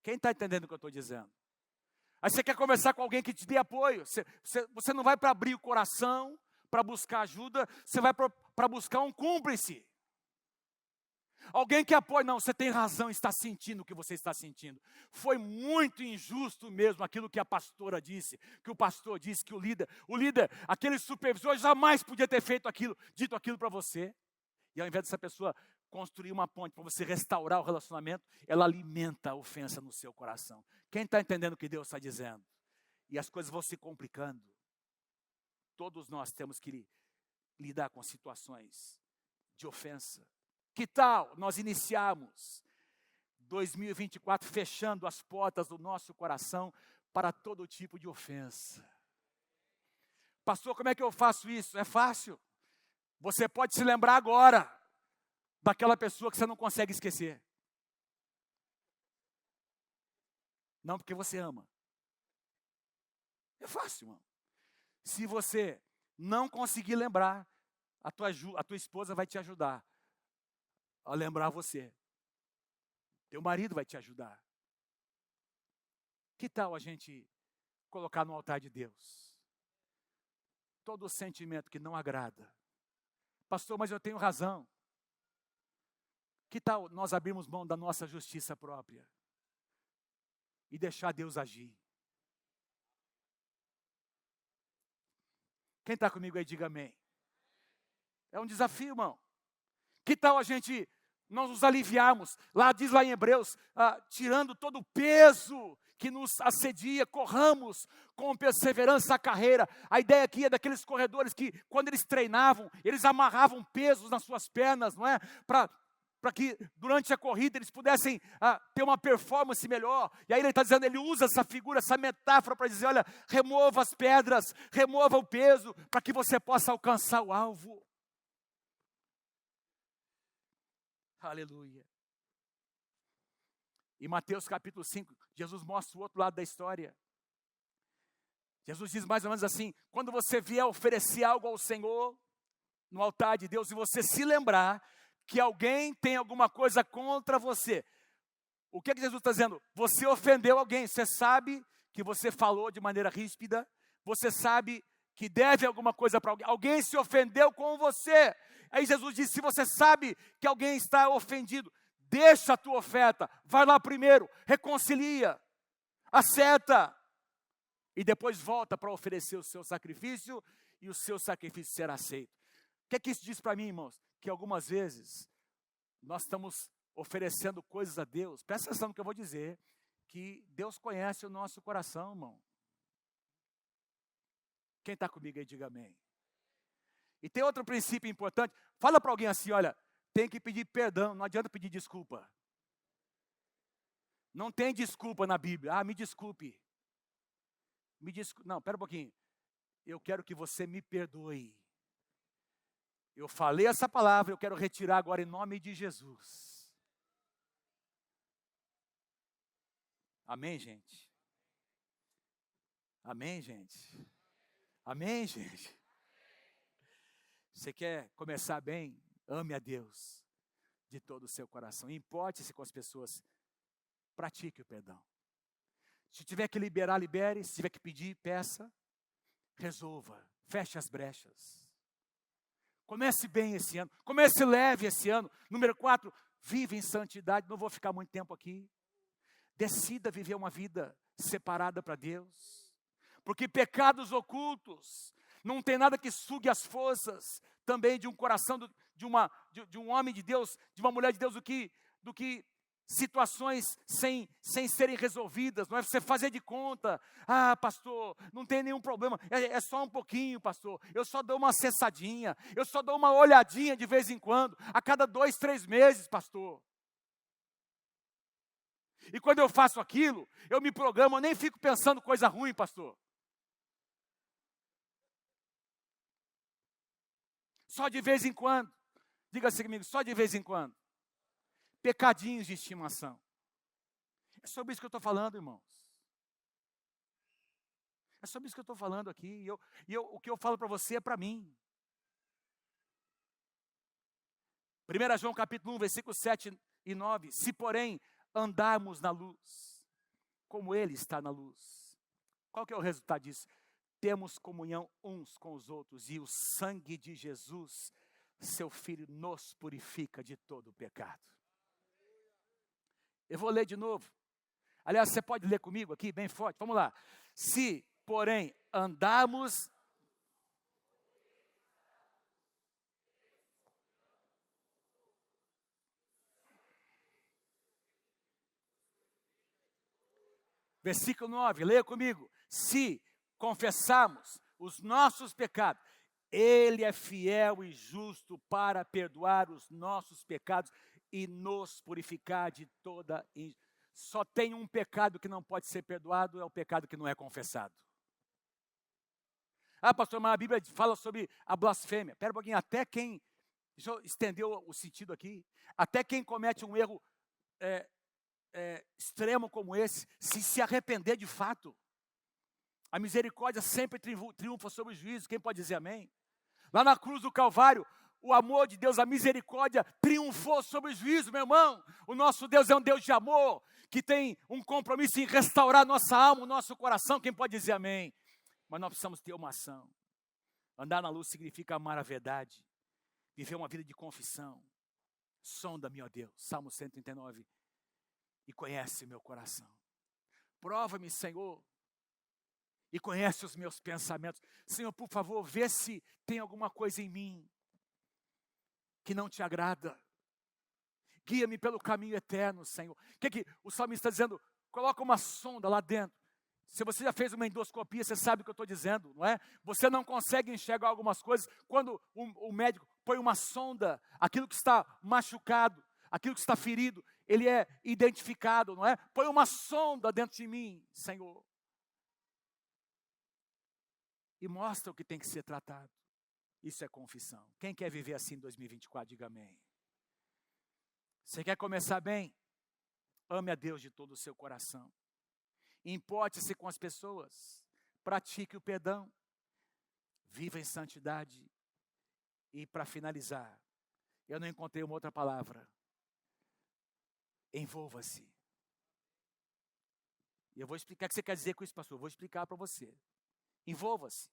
Quem está entendendo o que eu estou dizendo? Aí você quer conversar com alguém que te dê apoio. Você não vai para abrir o coração, para buscar ajuda, você vai para buscar um cúmplice. Alguém que apoia. Não, você tem razão, está sentindo o que você está sentindo. Foi muito injusto mesmo aquilo que a pastora disse, que o pastor disse, que o líder, aquele supervisor jamais podia ter dito aquilo para você. E ao invés dessa pessoa construir uma ponte para você restaurar o relacionamento, ela alimenta a ofensa no seu coração. Quem está entendendo o que Deus está dizendo? E as coisas vão se complicando. Todos nós temos que lidar com situações de ofensa. Que tal nós iniciarmos 2024 fechando as portas do nosso coração para todo tipo de ofensa? Pastor, como é que eu faço isso? É fácil. Você pode se lembrar agora daquela pessoa que você não consegue esquecer. Não porque você ama. É fácil, irmão. Se você não conseguir lembrar, a tua esposa vai te ajudar a lembrar você. Teu marido vai te ajudar. Que tal a gente colocar no altar de Deus todo sentimento que não agrada? Pastor, mas eu tenho razão. Que tal nós abrirmos mão da nossa justiça própria e deixar Deus agir? Quem está comigo aí, diga amém. É um desafio, irmão. Que tal nós nos aliviarmos, diz lá em Hebreus, tirando todo o peso que nos assedia, corramos com perseverança a carreira. A ideia aqui é daqueles corredores que, quando eles treinavam, eles amarravam pesos nas suas pernas, não é? Para que durante a corrida eles pudessem ter uma performance melhor. E aí ele está dizendo, ele usa essa figura, essa metáfora para dizer, olha, remova as pedras, remova o peso, para que você possa alcançar o alvo. Aleluia. Em Mateus capítulo 5, Jesus mostra o outro lado da história. Jesus diz mais ou menos assim, quando você vier oferecer algo ao Senhor, no altar de Deus, e você se lembrar que alguém tem alguma coisa contra você. O que Jesus está dizendo? Você ofendeu alguém, você sabe que você falou de maneira ríspida, você sabe que deve alguma coisa para alguém, alguém se ofendeu com você. Aí Jesus diz, se você sabe que alguém está ofendido, deixa a tua oferta, vai lá primeiro, reconcilia, acerta, e depois volta para oferecer o seu sacrifício, e o seu sacrifício será aceito. O que é que isso diz para mim, irmãos? Que algumas vezes nós estamos oferecendo coisas a Deus. Presta atenção no que eu vou dizer, que Deus conhece o nosso coração, irmão. Quem está comigo aí, diga amém. E tem outro princípio importante. Fala para alguém assim, olha, tem que pedir perdão, não adianta pedir desculpa. Não tem desculpa na Bíblia. Ah, me desculpe. Não, espera um pouquinho. Eu quero que você me perdoe. Eu falei essa palavra, eu quero retirar agora em nome de Jesus. Amém, gente? Amém, gente? Amém, gente? Você quer começar bem? Ame a Deus de todo o seu coração. Importe-se com as pessoas. Pratique o perdão. Se tiver que liberar, libere. Se tiver que pedir, peça. Resolva. Feche as brechas. Comece bem esse ano. Comece leve esse ano. Número 4, vive em santidade. Não vou ficar muito tempo aqui. Decida viver uma vida separada para Deus. Porque pecados ocultos não tem nada que sugue as forças também de um coração de um homem de Deus, de uma mulher de Deus, do que situações sem serem resolvidas. Não é você fazer de conta, ah, pastor, não tem nenhum problema, é só um pouquinho, pastor, eu só dou uma acessadinha, eu só dou uma olhadinha de vez em quando, a cada 2, 3 meses, pastor. E quando eu faço aquilo, eu me programo, eu nem fico pensando coisa ruim, pastor. Só de vez em quando. Diga assim comigo, só de vez em quando. Pecadinhos de estimação. É sobre isso que eu estou falando, irmãos. É sobre isso que eu estou falando aqui. O que eu falo para você é para mim. 1 João capítulo 1, versículos 7 e 9. Se, porém, andarmos na luz, como Ele está na luz. Qual que é o resultado disso? Temos comunhão uns com os outros, e o sangue de Jesus, seu Filho, nos purifica de todo o pecado. Eu vou ler de novo. Aliás, você pode ler comigo aqui, bem forte. Vamos lá. Se, porém, andarmos... Versículo 9, leia comigo. Se confessarmos os nossos pecados, Ele é fiel e justo para perdoar os nossos pecados e nos purificar de toda injustiça. Só tem um pecado que não pode ser perdoado, é o pecado que não é confessado. Ah, pastor, mas a Bíblia fala sobre a blasfêmia. Espera um pouquinho, até quem, deixa eu estender o sentido aqui, até quem comete um erro extremo como esse, se arrepender de fato, a misericórdia sempre triunfa sobre o juízo. Quem pode dizer amém? Lá na cruz do Calvário, o amor de Deus, a misericórdia triunfou sobre o juízo, meu irmão. O nosso Deus é um Deus de amor, que tem um compromisso em restaurar nossa alma, o nosso coração. Quem pode dizer amém? Mas nós precisamos ter uma ação. Andar na luz significa amar a verdade, viver uma vida de confissão. Sonda-me, ó Deus, Salmo 139, e conhece o meu coração. Prova-me, Senhor, e conhece os meus pensamentos. Senhor, por favor, vê se tem alguma coisa em mim que não te agrada. Guia-me pelo caminho eterno, Senhor. O que o salmista está dizendo? Coloca uma sonda lá dentro. Se você já fez uma endoscopia, você sabe o que eu estou dizendo, não é? Você não consegue enxergar algumas coisas. Quando o médico põe uma sonda, aquilo que está machucado, aquilo que está ferido, ele é identificado, não é? Põe uma sonda dentro de mim, Senhor. E mostra o que tem que ser tratado. Isso é confissão. Quem quer viver assim em 2024, diga amém. Você quer começar bem? Ame a Deus de todo o seu coração. Importe-se com as pessoas. Pratique o perdão. Viva em santidade. E para finalizar, eu não encontrei uma outra palavra. Envolva-se. E eu vou explicar o que você quer dizer com isso, pastor. Eu vou explicar para você. Envolva-se.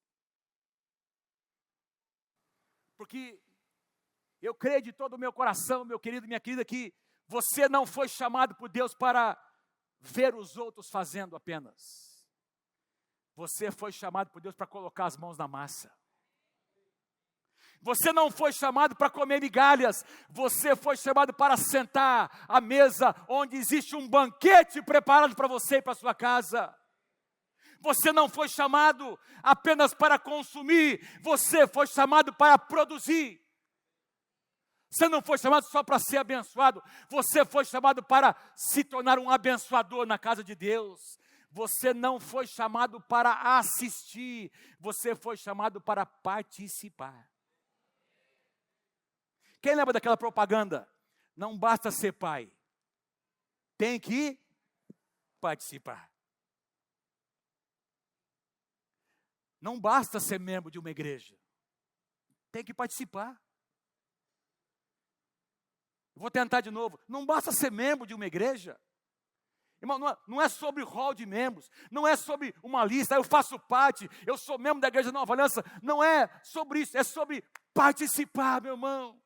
Porque eu creio de todo o meu coração, meu querido, minha querida, que você não foi chamado por Deus para ver os outros fazendo apenas. Você foi chamado por Deus para colocar as mãos na massa. Você não foi chamado para comer migalhas. Você foi chamado para sentar à mesa onde existe um banquete preparado para você e para a sua casa. Você não foi chamado apenas para consumir, você foi chamado para produzir. Você não foi chamado só para ser abençoado, você foi chamado para se tornar um abençoador na casa de Deus. Você não foi chamado para assistir, você foi chamado para participar. Quem lembra daquela propaganda? Não basta ser pai, tem que participar. Não basta ser membro de uma igreja, tem que participar. Vou tentar de novo. Não basta ser membro de uma igreja. Irmão, não é sobre hall de membros, não é sobre uma lista, eu faço parte, eu sou membro da Igreja Nova Aliança. Não é sobre isso, é sobre participar, meu irmão.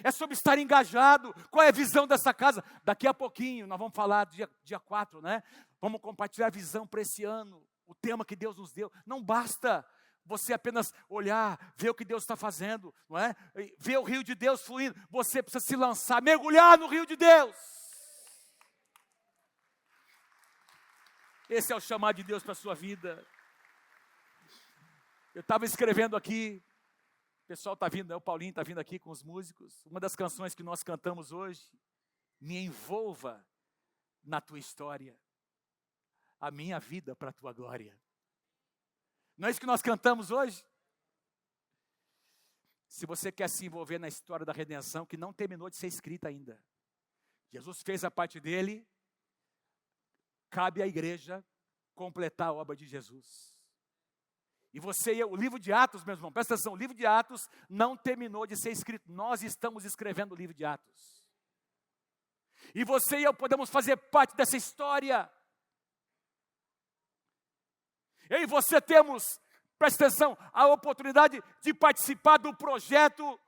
É sobre estar engajado. Qual é a visão dessa casa? Daqui a pouquinho, nós vamos falar dia 4, né? Vamos compartilhar a visão para esse ano. O tema que Deus nos deu. Não basta você apenas olhar, ver o que Deus está fazendo, não é? Ver o rio de Deus fluindo. Você precisa se lançar, mergulhar no rio de Deus. Esse é o chamado de Deus para a sua vida. Eu estava escrevendo aqui, o pessoal está vindo, o Paulinho está vindo aqui com os músicos. Uma das canções que nós cantamos hoje, me envolva na tua história, a minha vida para a tua glória. Não é isso que nós cantamos hoje? Se você quer se envolver na história da redenção, que não terminou de ser escrita ainda. Jesus fez a parte dele, cabe à igreja completar a obra de Jesus. E você, o livro de Atos, meu irmão, presta atenção, o livro de Atos não terminou de ser escrito. Nós estamos escrevendo o livro de Atos. E você e eu podemos fazer parte dessa história. Eu e você temos, presta atenção, a oportunidade de participar do projeto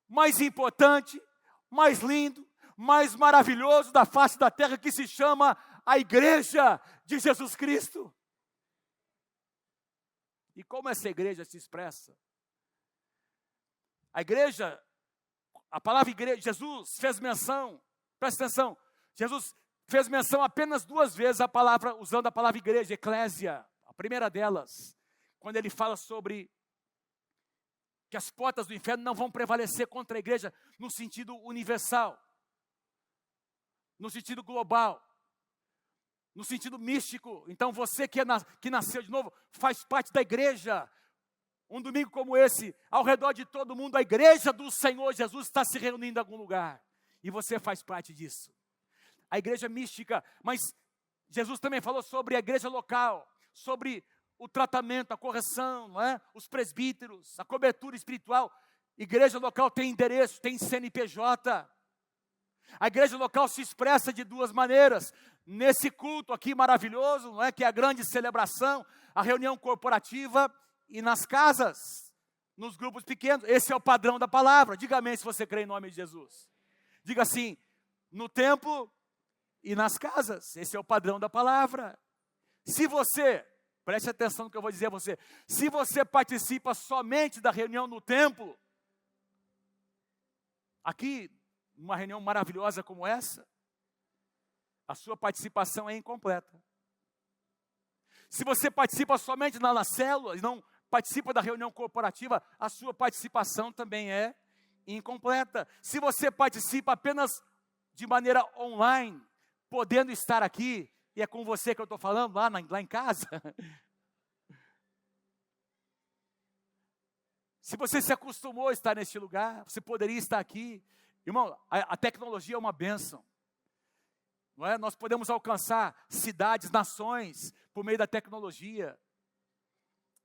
mais importante, mais lindo, mais maravilhoso da face da terra, que se chama a Igreja de Jesus Cristo. E como essa igreja se expressa? A igreja, a palavra igreja, Jesus fez menção, presta atenção, Jesus fez menção apenas 2 vezes usando a palavra igreja, eclésia. A primeira delas, quando ele fala sobre que as portas do inferno não vão prevalecer contra a igreja no sentido universal, no sentido global, no sentido místico. Então você que nasceu de novo, faz parte da igreja. Um domingo como esse, ao redor de todo mundo, a igreja do Senhor Jesus está se reunindo em algum lugar. E você faz parte disso. A igreja mística, mas Jesus também falou sobre a igreja local, sobre o tratamento, a correção, não é? Os presbíteros, a cobertura espiritual. Igreja local tem endereço, tem CNPJ. A igreja local se expressa de 2 maneiras. Nesse culto aqui maravilhoso, não é? Que é a grande celebração, a reunião corporativa, e nas casas, nos grupos pequenos. Esse é o padrão da palavra. Diga amém se você crê em nome de Jesus. Diga assim, no templo e nas casas. Esse é o padrão da palavra. Se você, preste atenção no que eu vou dizer a você, se você participa somente da reunião no templo, aqui, numa reunião maravilhosa como essa, a sua participação é incompleta. Se você participa somente na célula e não participa da reunião corporativa, a sua participação também é incompleta. Se você participa apenas de maneira online, podendo estar aqui, e é com você que eu estou falando, lá em casa. Se você se acostumou a estar neste lugar, você poderia estar aqui. Irmão, a tecnologia é uma bênção. Não é? Nós podemos alcançar cidades, nações, por meio da tecnologia.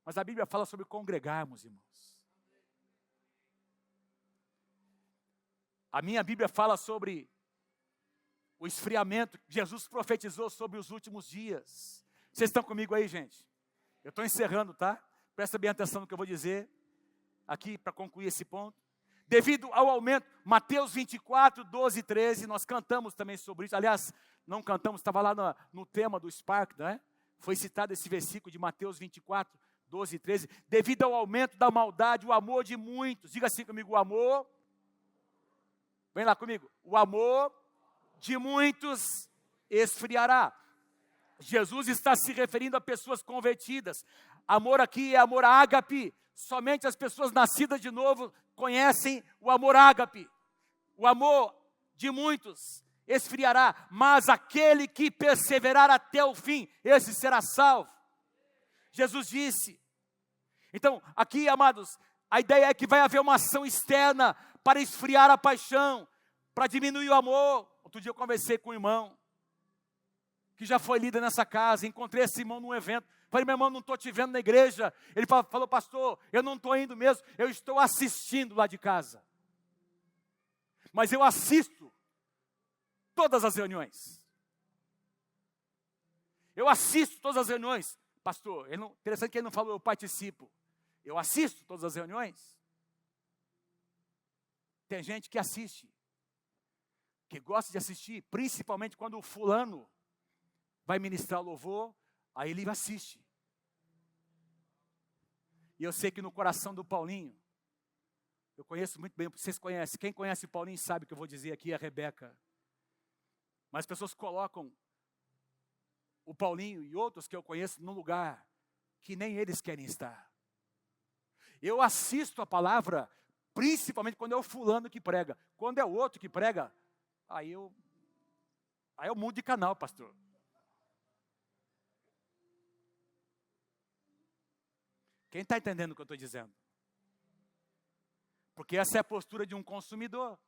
Mas a Bíblia fala sobre congregarmos, irmãos. A minha Bíblia fala sobre o esfriamento que Jesus profetizou sobre os últimos dias. Vocês estão comigo aí, gente? Eu estou encerrando, tá? Presta bem atenção no que eu vou dizer aqui para concluir esse ponto. Devido ao aumento, Mateus 24, 12 e 13, nós cantamos também sobre isso. Aliás, não cantamos, estava lá no tema do Spark, não é? Foi citado esse versículo de Mateus 24, 12 e 13. Devido ao aumento da maldade, o amor de muitos. Diga assim comigo, o amor. Vem lá comigo. O amor de muitos esfriará. Jesus está se referindo a pessoas convertidas. Amor aqui é amor ágape. Somente as pessoas nascidas de novo conhecem o amor ágape. O amor de muitos esfriará, mas aquele que perseverar até o fim, esse será salvo. Jesus disse. Então, aqui, amados, a ideia é que vai haver uma ação externa para esfriar a paixão, para diminuir o amor. Outro dia eu conversei com um irmão, que já foi líder nessa casa, encontrei esse irmão num evento. Falei, meu irmão, não estou te vendo na igreja. Ele falou, pastor, eu não estou indo mesmo, eu estou assistindo lá de casa. Mas eu assisto todas as reuniões. Eu assisto todas as reuniões. Pastor, interessante que ele não falou, eu participo. Eu assisto todas as reuniões. Tem gente que assiste, que gosta de assistir, principalmente quando o fulano vai ministrar louvor, aí ele assiste. E eu sei que no coração do Paulinho, eu conheço muito bem, vocês conhecem, quem conhece o Paulinho sabe o que eu vou dizer aqui, a Rebeca. Mas as pessoas colocam o Paulinho e outros que eu conheço num lugar que nem eles querem estar. Eu assisto a palavra, principalmente quando é o fulano que prega. Quando é o outro que prega, aí eu mudo de canal, pastor. Quem está entendendo o que eu estou dizendo? Porque essa é a postura de um consumidor.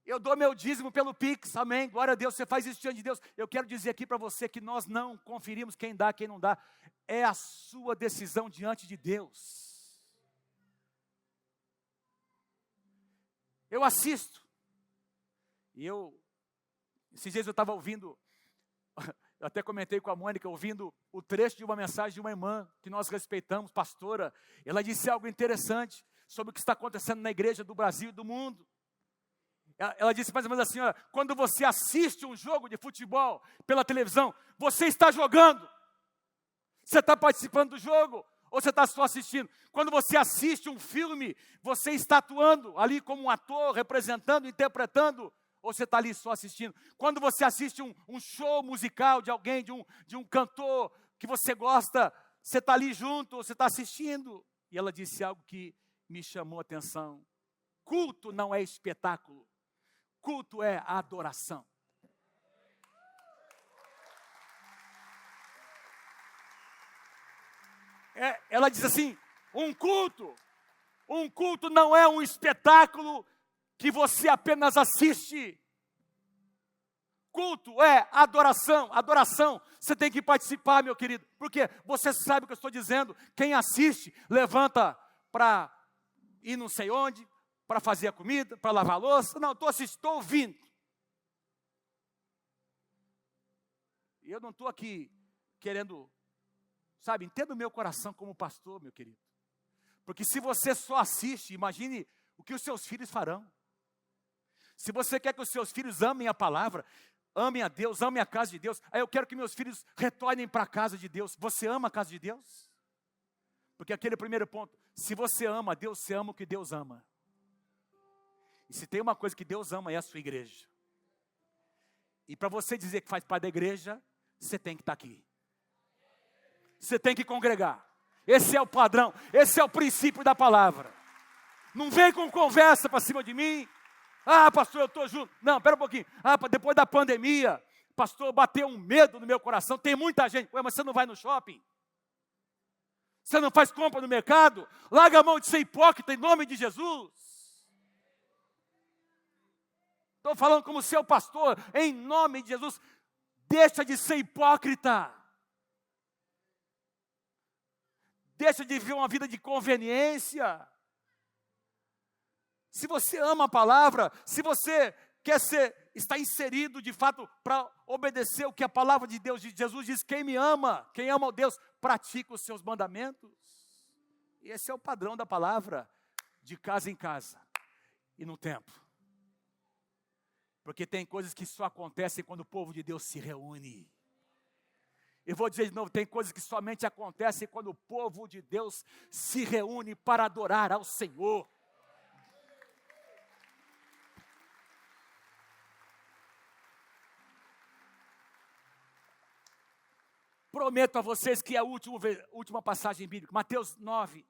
Eu dou meu dízimo pelo Pix, amém, glória a Deus, você faz isso diante de Deus. Eu quero dizer aqui para você que nós não conferimos quem dá, quem não dá. É a sua decisão diante de Deus. Eu assisto. E esses dias eu estava ouvindo, eu até comentei com a Mônica, ouvindo o trecho de uma mensagem de uma irmã que nós respeitamos, pastora. Ela disse algo interessante sobre o que está acontecendo na igreja do Brasil e do mundo. Ela disse mais ou menos assim, ó, quando você assiste um jogo de futebol pela televisão, você está jogando. Você está participando do jogo ou você está só assistindo? Quando você assiste um filme, você está atuando ali como um ator, representando, interpretando, ou você está ali só assistindo? Quando você assiste um show musical de alguém, de um cantor que você gosta, você está ali junto, ou você está assistindo? E ela disse algo que me chamou a atenção. Culto não é espetáculo. Culto é adoração. Ela diz assim, um culto não é um espetáculo que você apenas assiste. Culto é adoração. Adoração, você tem que participar, meu querido. Porque você sabe o que eu estou dizendo. Quem assiste, levanta para ir não sei onde, para fazer a comida, para lavar a louça. Não, estou ouvindo. E eu não estou aqui querendo, sabe, entenda o meu coração como pastor, meu querido. Porque se você só assiste, imagine o que os seus filhos farão. Se você quer que os seus filhos amem a palavra, amem a Deus, amem a casa de Deus, aí eu quero que meus filhos retornem para a casa de Deus. Você ama a casa de Deus? Porque aquele primeiro ponto, se você ama a Deus, você ama o que Deus ama. E se tem uma coisa que Deus ama, é a sua igreja. E para você dizer que faz parte da igreja, você tem que estar aqui. Você tem que congregar. Esse é o padrão, esse é o princípio da palavra. Não vem com conversa para cima de mim. Ah, pastor, eu estou junto. Não, espera um pouquinho. Ah, depois da pandemia, pastor, bateu um medo no meu coração. Tem muita gente. Ué, mas você não vai no shopping? Você não faz compra no mercado? Larga a mão de ser hipócrita em nome de Jesus. Estou falando como seu pastor, em nome de Jesus. Deixa de ser hipócrita. Deixa de viver uma vida de conveniência. Se você ama a palavra, se você está inserido de fato para obedecer o que a palavra de Deus, de Jesus diz, quem me ama, quem ama o Deus, pratica os seus mandamentos. E esse é o padrão da palavra, de casa em casa e no templo. Porque tem coisas que só acontecem quando o povo de Deus se reúne. Eu vou dizer de novo, tem coisas que somente acontecem quando o povo de Deus se reúne para adorar ao Senhor. Prometo a vocês que é a última passagem bíblica, Mateus 9,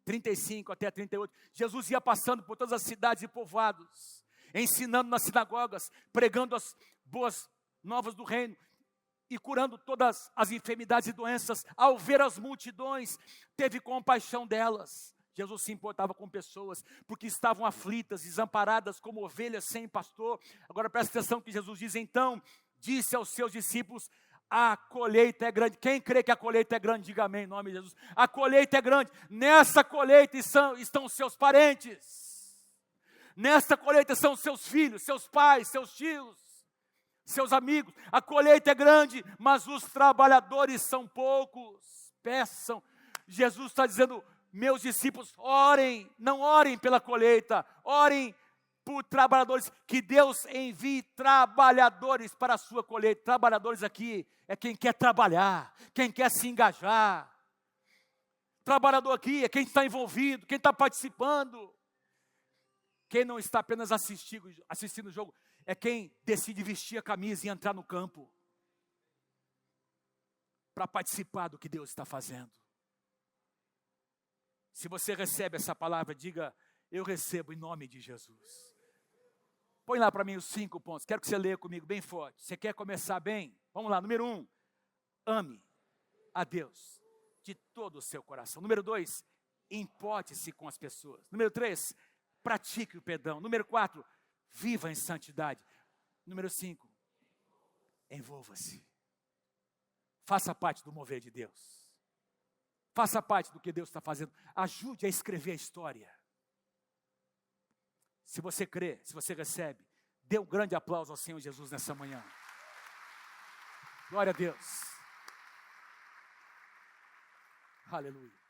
35 até 38. Jesus ia passando por todas as cidades e povoados, ensinando nas sinagogas, pregando as boas novas do reino e curando todas as enfermidades e doenças. Ao ver as multidões, teve compaixão delas. Jesus se importava com pessoas, porque estavam aflitas, desamparadas, como ovelhas sem pastor. Agora presta atenção que Jesus diz: então, disse aos seus discípulos: a colheita é grande. Quem crê que a colheita é grande, diga amém, em nome de Jesus. A colheita é grande. Nessa colheita estão seus parentes. Nessa colheita são seus filhos, seus pais, seus tios, seus amigos. A colheita é grande, mas os trabalhadores são poucos. Peçam. Jesus está dizendo: meus discípulos, orem, não orem pela colheita, orem por trabalhadores, que Deus envie trabalhadores para a sua colheita. Trabalhadores aqui é quem quer trabalhar, quem quer se engajar. Trabalhador aqui é quem está envolvido, quem está participando. Quem não está apenas assistindo o jogo, é quem decide vestir a camisa e entrar no campo para participar do que Deus está fazendo. Se você recebe essa palavra, diga: eu recebo em nome de Jesus. Põe lá para mim os 5 pontos. Quero que você leia comigo bem forte. Você quer começar bem? Vamos lá. Número 1, ame a Deus de todo o seu coração. Número 2, importe-se com as pessoas. Número 3, pratique o perdão. Número 4, viva em santidade. Número 5, envolva-se. Faça parte do mover de Deus. Faça parte do que Deus está fazendo. Ajude a escrever a história. Se você crê, se você recebe, dê um grande aplauso ao Senhor Jesus nessa manhã. Glória a Deus. Aleluia.